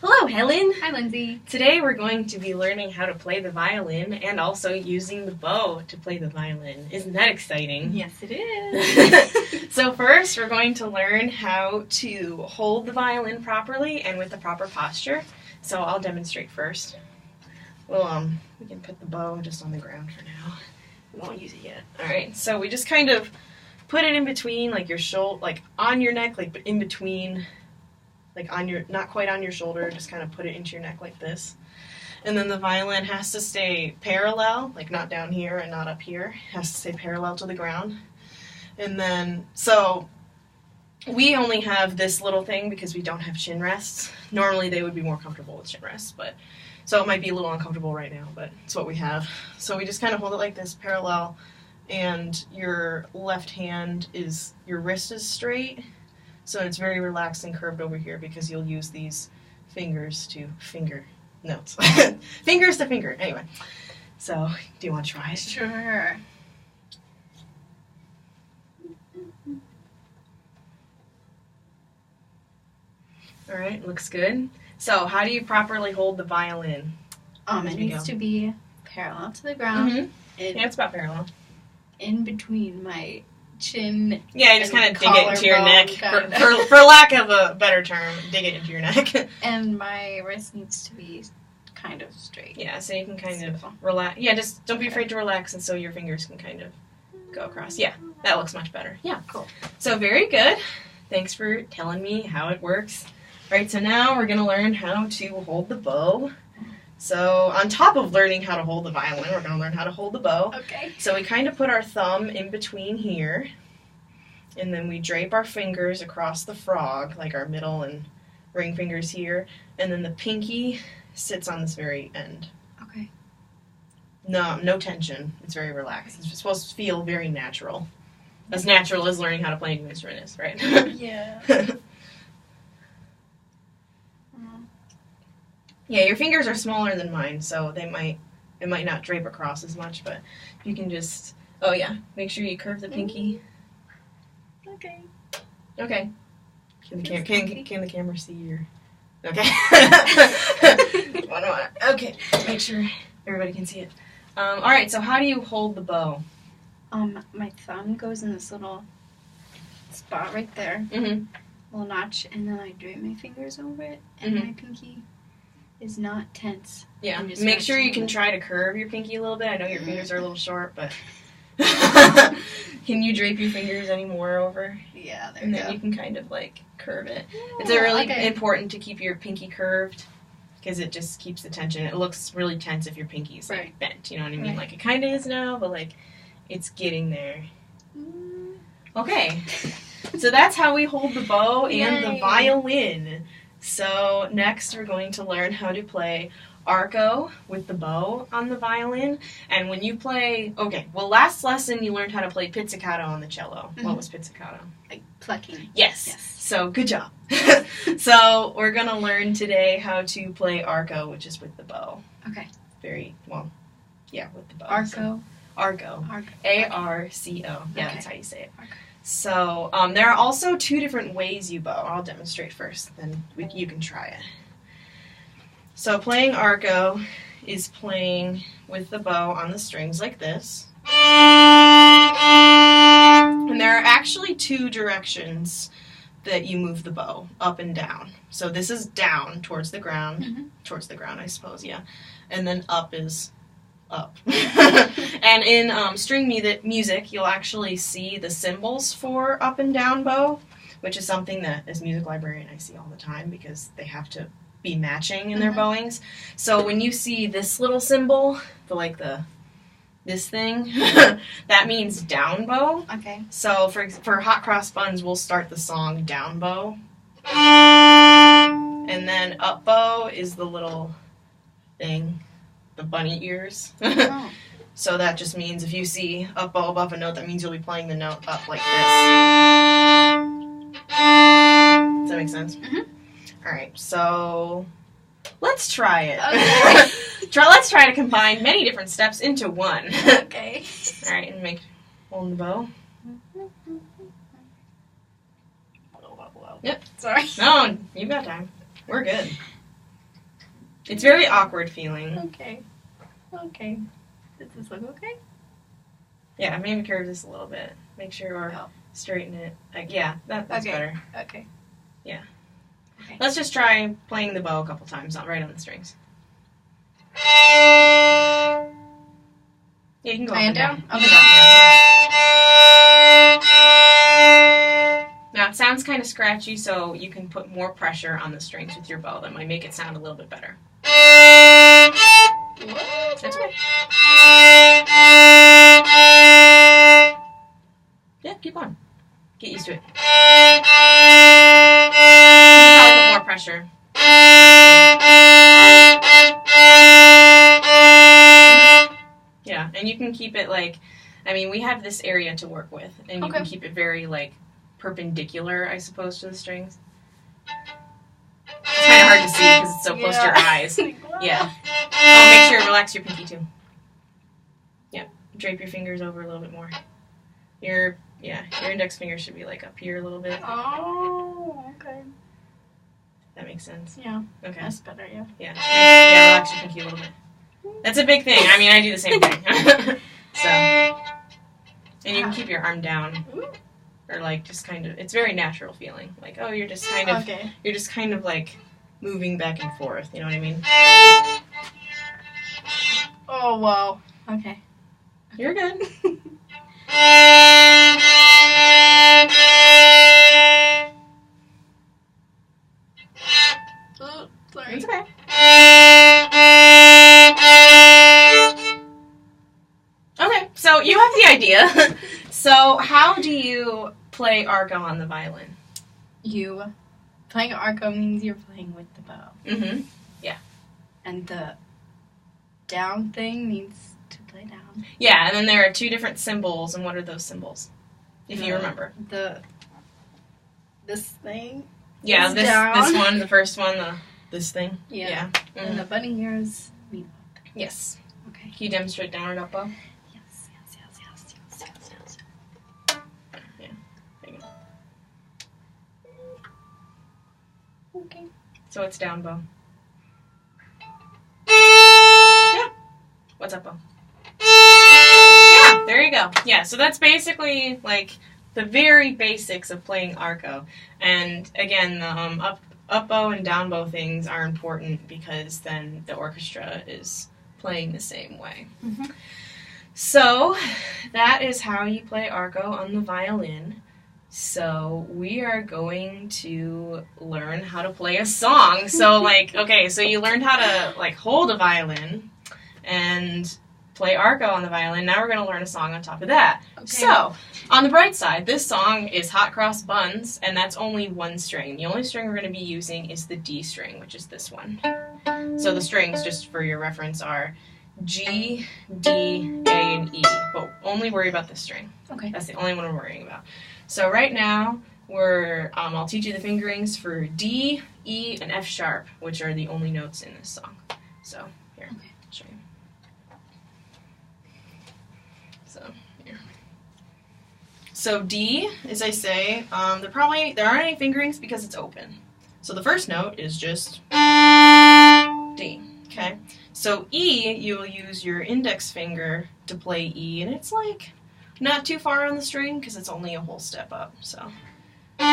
Hello, Helen. Hi, Lindsay. Today we're going to be learning how to play the violin and also using the bow to play the violin. Isn't that exciting? Yes, it is. So first, we're going to learn how to hold the violin properly and with the proper posture. So I'll demonstrate first. Well, we can put the bow just on the ground for now. We won't use it yet. All right. So we just kind of put it in between, like your shoulder, like on your neck, like in between. Like on your, not quite on your shoulder, just kind of put it into your neck like this. And then the violin has to stay parallel, like not down here and not up here. It has to stay parallel to the ground. And then, so we only have this little thing because we don't have chin rests. Normally they would be more comfortable with chin rests, but so it might be a little uncomfortable right now, but it's what we have. So we just kind of hold it like this, parallel, and your left hand is, your wrist is straight. So it's very relaxed and curved over here because you'll use these fingers to finger notes. Fingers to finger. Anyway, so do you want to try it? Sure. All right, looks good. So how do you properly hold the violin? It needs to be parallel to the ground. Mm-hmm. Yeah, it's about parallel. In between my chin. Yeah, you just kind of dig it into your neck. Kinda. For lack of a better term, dig it into your neck. And my wrist needs to be kind of straight. Yeah, so you can kind of relax. Yeah, just don't be afraid to relax, and so your fingers can kind of go across. Yeah, that looks much better. Yeah, Cool. So very good. Thanks for telling me how it works. All right, so now we're going to learn how to hold the bow. So on top of learning how to hold the violin, we're going to learn how to hold the bow. Okay. So we kind of put our thumb in between here, and then we drape our fingers across the frog, like our middle and ring fingers here, and then the pinky sits on this very end. Okay. No tension. It's very relaxed. It's supposed to feel very natural. As natural as learning how to play a new instrument is, right? Yeah. Yeah, your fingers are smaller than mine, so it might not drape across as much, but you can just, oh yeah, make sure you curve the pinky. Okay. Okay. Can the camera see your, okay. One. Okay, make sure everybody can see it. Alright, so how do you hold the bow? My thumb goes in this little spot right there. Mm-hmm. Little notch, and then I drape my fingers over it, and my pinky is not tense. Yeah, I'm just make sure you watching can it. try to curve your pinky a little bit. I know your fingers are a little short, but can you drape your fingers any more over? Yeah, there And you then go. you can kind of like curve it. Yeah, It's really okay. important to keep your pinky curved because it just keeps the tension. It looks really tense if your pinky's like Right. bent. You know what I mean? Right. Like it kind of is now, but like it's getting there. Mm. Okay, so that's how we hold the bow and the Yay. violin. So next we're going to learn how to play arco with the bow on the violin. And when you play, okay, well last lesson you learned how to play pizzicato on the cello. Mhm. What was pizzicato? Like plucking. Yes. Yes. So good job. So we're going to learn today how to play arco, which is with the bow. Okay. Very, well, yeah, with the bow. Arco. So, arco. Arco. A-R-C-O. Yeah, Okay. that's how you say it. Arco. So there are also two different ways you bow. I'll demonstrate first, then you can try it. So playing arco is playing with the bow on the strings like this. And there are actually two directions that you move the bow, up and down. So this is down towards the ground, towards the ground I suppose, yeah. And then up is up. And in string music, you'll actually see the symbols for up and down bow, which is something that as music librarian I see all the time because they have to be matching in their bowings. So when you see this little symbol, this thing, that means down bow. Okay. So for Hot Cross Buns, we'll start the song down bow. And then up bow is the little thing, the bunny ears. Oh. So that just means if you see up bow above a note, that means you'll be playing the note up like this. Does that make sense? Mhm. Alright, so let's try it. Okay. Let's try to combine many different steps into one. Okay. Alright, and hold the bow. Yep. Sorry. No, you've got time. We're good. It's very awkward feeling. Okay. Okay. Does this look okay? Yeah, maybe curve this a little bit. Make sure or straighten it. Like, yeah, that's better. Okay. Yeah. Okay. Let's just try playing the bow a couple times, not right on the strings. Yeah, you can go up and down. Up and down. Now, it sounds kind of scratchy, so you can put more pressure on the strings with your bow. That might make it sound a little bit better. That's okay. Yeah, keep on. Get used to it. You can probably put more pressure. Yeah, and you can keep it like, I mean, we have this area to work with, and you can keep it very like perpendicular, I suppose, to the strings. It's kind of hard to see because it's so close to your eyes. Yeah. Oh, make sure you relax your pinky too. Yep. Drape your fingers over a little bit more. Your index finger should be like up here a little bit. Oh, okay. That makes sense. Yeah. Okay. That's better, yeah. Yeah. Yeah, relax your pinky a little bit. That's a big thing. I mean, I do the same thing. So, and you can keep your arm down, or like just kind of. It's very natural feeling. Like, oh, you're just kind of, you're just kind of like moving back and forth. You know what I mean? Oh wow. Okay. You're good. Oh, sorry. It's okay. Okay, so you have the idea. So how do you play arco on the violin? Playing arco means you're playing with the bow. Mm-hmm. Yeah. And the down thing means to play down. Yeah, and then there are two different symbols, and what are those symbols? If you remember. This thing. Yeah, this down. one, the first one, this thing. Yeah. Yeah. Mm-hmm. And the bunny ears mean up. Yes. Okay. Can you demonstrate down and up bow? Yes. Yeah. There you go. Okay. So it's down bow. Yeah. What's up bow? Yeah, there you go. Yeah, so that's basically like the very basics of playing arco. And again, the up bow and down bow things are important because then the orchestra is playing the same way. Mm-hmm. So that is how you play arco on the violin. So we are going to learn how to play a song. So like, okay, so you learned how to like hold a violin and play arco on the violin. Now we're going to learn a song on top of that. Okay. So on the bright side, this song is Hot Cross Buns, and that's only one string. The only string we're going to be using is the D string, which is this one. So the strings, just for your reference, are G, D, A, and E. But only worry about this string. Okay. That's the only one we're worrying about. So right now, I'll teach you the fingerings for D, E, and F sharp, which are the only notes in this song. So here, I'll show you. So here. So D, as I say, there aren't any fingerings because it's open. So the first note is just D. Okay. So E, you will use your index finger to play E, and it's like not too far on the string because it's only a whole step up. So. Do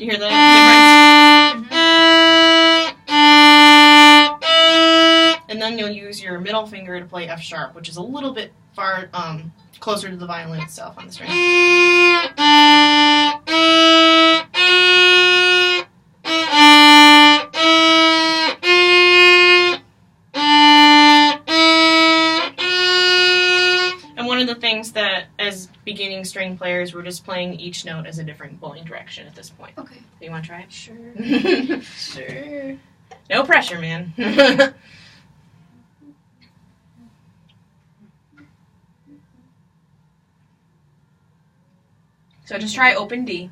you hear the difference? Mm-hmm. And then you'll use your middle finger to play F sharp, which is a little bit far closer to the violin itself on the string. Things that as beginning string players we're just playing each note as a different bowling direction at this point. Okay. Do you want to try it? Sure. Sure. No pressure, man. So just try open D.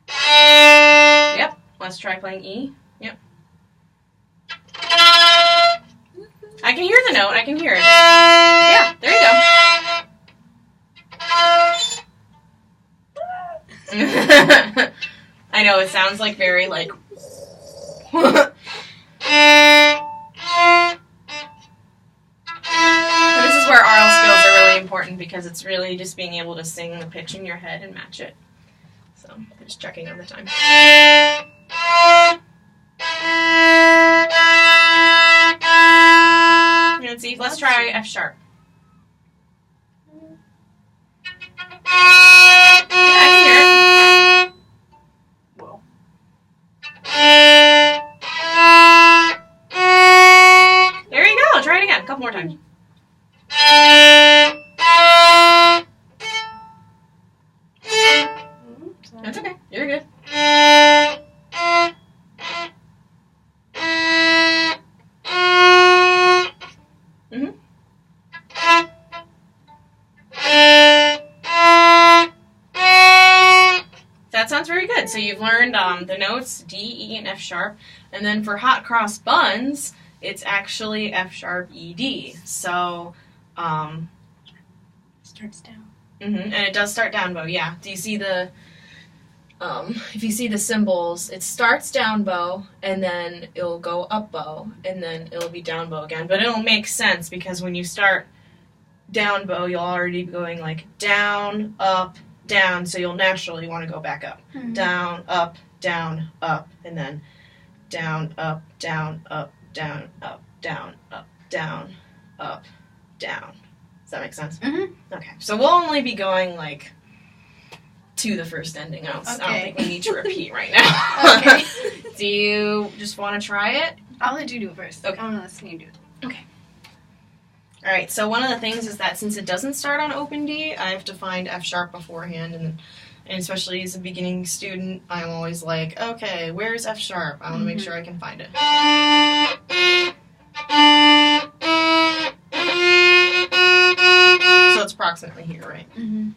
Yep. Let's try playing E. Yep. I can hear the note. I can hear it. Yeah, there you go. I know, it sounds like very like... This is where oral skills are really important because it's really just being able to sing the pitch in your head and match it. So, just checking on the time. Let's see, let's try F sharp. Yeah, I can hear it. Whoa. There you go, try it again, a couple more times. That's okay. You're good. That sounds very good. So you've learned the notes D, E, and F sharp. And then for hot cross buns, it's actually F sharp, E, D. So, Starts down. and it does start down bow, yeah. Do you see the, if you see the symbols, it starts down bow, and then it'll go up bow, and then it'll be down bow again. But it'll make sense because when you start down bow, you'll already be going like down, up, down, so you'll naturally want to go back up. Mm-hmm. Down, up, and then down, up, down, up, down, up, down, up, down, up, down. Does that make sense? Mm-hmm. Okay, so we'll only be going like to the first ending notes. I don't Okay. think we need to repeat right now. Okay. Do you just want to try it? I'll let you do it first. Okay. I want to listen to you do it. All right, so one of the things is that since it doesn't start on open D, I have to find F sharp beforehand, and especially as a beginning student, I'm always like, okay, where's F sharp? I want to make sure I can find it. So it's approximately here, right? Mm-hmm.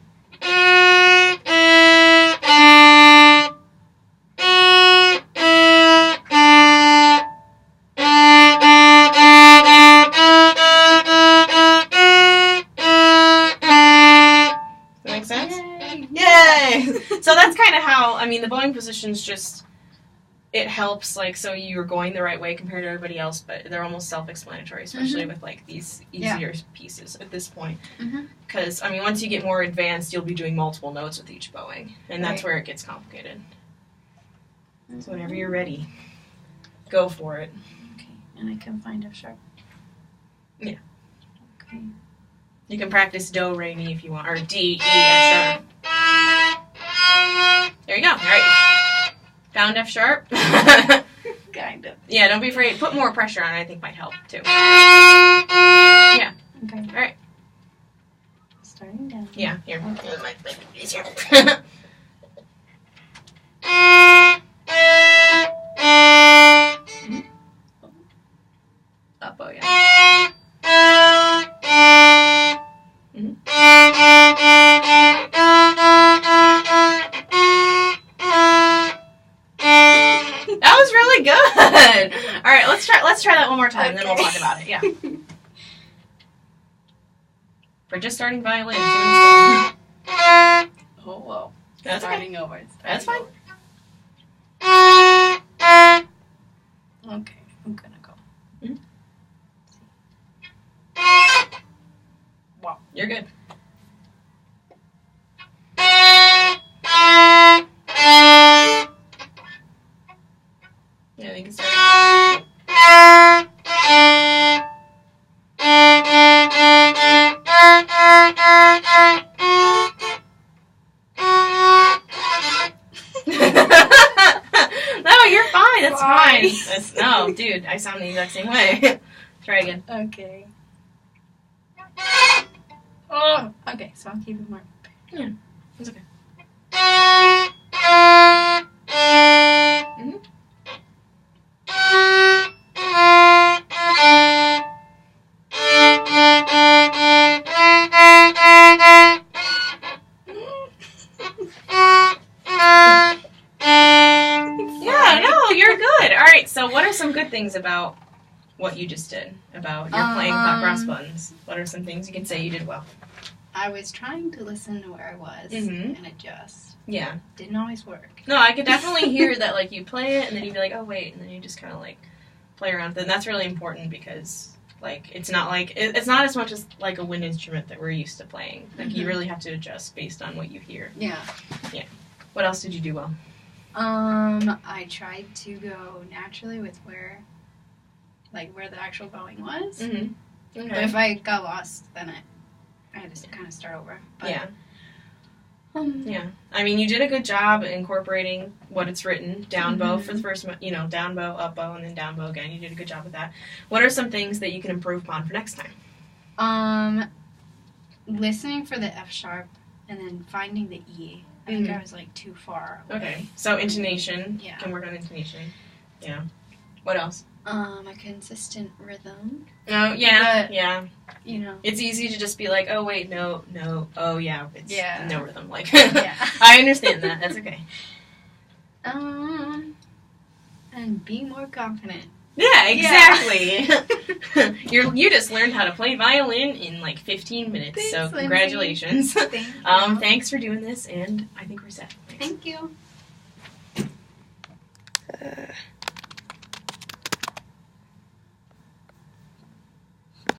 So that's kind of how, I mean, the bowing positions just, it helps, like, so you're going the right way compared to everybody else, but they're almost self-explanatory, especially with, like, these easier pieces at this point. Because, I mean, once you get more advanced, you'll be doing multiple notes with each bowing, and that's where it gets complicated. So whenever you're ready, go for it. Okay, and I can find F sharp. Yeah. Okay. You can practice do, re, mi if you want, or D, E, F sharp. There you go. All right. Found F sharp. Kind of. Yeah, don't be afraid. Put more pressure on it, I think might help too. Okay. All right. Starting down. Yeah, here. It might make it easier. Up, oh yeah. That was really good. All right, let's try that one more time, and then we'll talk about it. Yeah. For just starting violin. Oh, whoa. That's okay. Starting over. That's fine. Okay, I'm gonna go. Wow, you're good. Yeah, you can start. No, you're fine. That's Why? fine. No, dude, I sound the exact same way. Try again. Okay. Oh. Okay, so I'll keep it more. Yeah, it's okay. Yeah, no, you're good. All right, so what are some good things about what you just did? About your playing hot cross buns? What are some things you can say you did well? I was trying to listen to where I was, Mhm. and it just Yeah. didn't always work. No, I could definitely hear that, like, you play it, and then you'd be like, oh, wait, and then you just kind of, like, play around with it. And that's really important because, like, it's not like, it's not as much as, like, a wind instrument that we're used to playing. Like, you Mhm. really have to adjust based on what you hear. Yeah. What else did you do well? I tried to go naturally with where the actual bowing was. Mm-hmm. But Okay. if I got lost, then I had to kind of start over. But, Yeah. Yeah. I mean, you did a good job incorporating what it's written. Down bow Mhm. for the first, down bow, up bow, and then down bow again. You did a good job with that. What are some things that you can improve upon for next time? Listening for the F sharp and then finding the E. I think I was like too far away. Okay. So intonation. Yeah. Can work on intonation. Yeah. What else? A consistent rhythm. Oh, yeah. But- Yeah. You know. It's easy to just be like, oh, wait, no. Oh, yeah. It's Yeah. no rhythm. Like, Yeah. I understand that. That's okay. And be more confident. Yeah, exactly. You just learned how to play violin in like 15 minutes, Thanks, so Lindsay. congratulations. Thank you. Thanks for doing this, and I think we're set. Thanks. Thank you.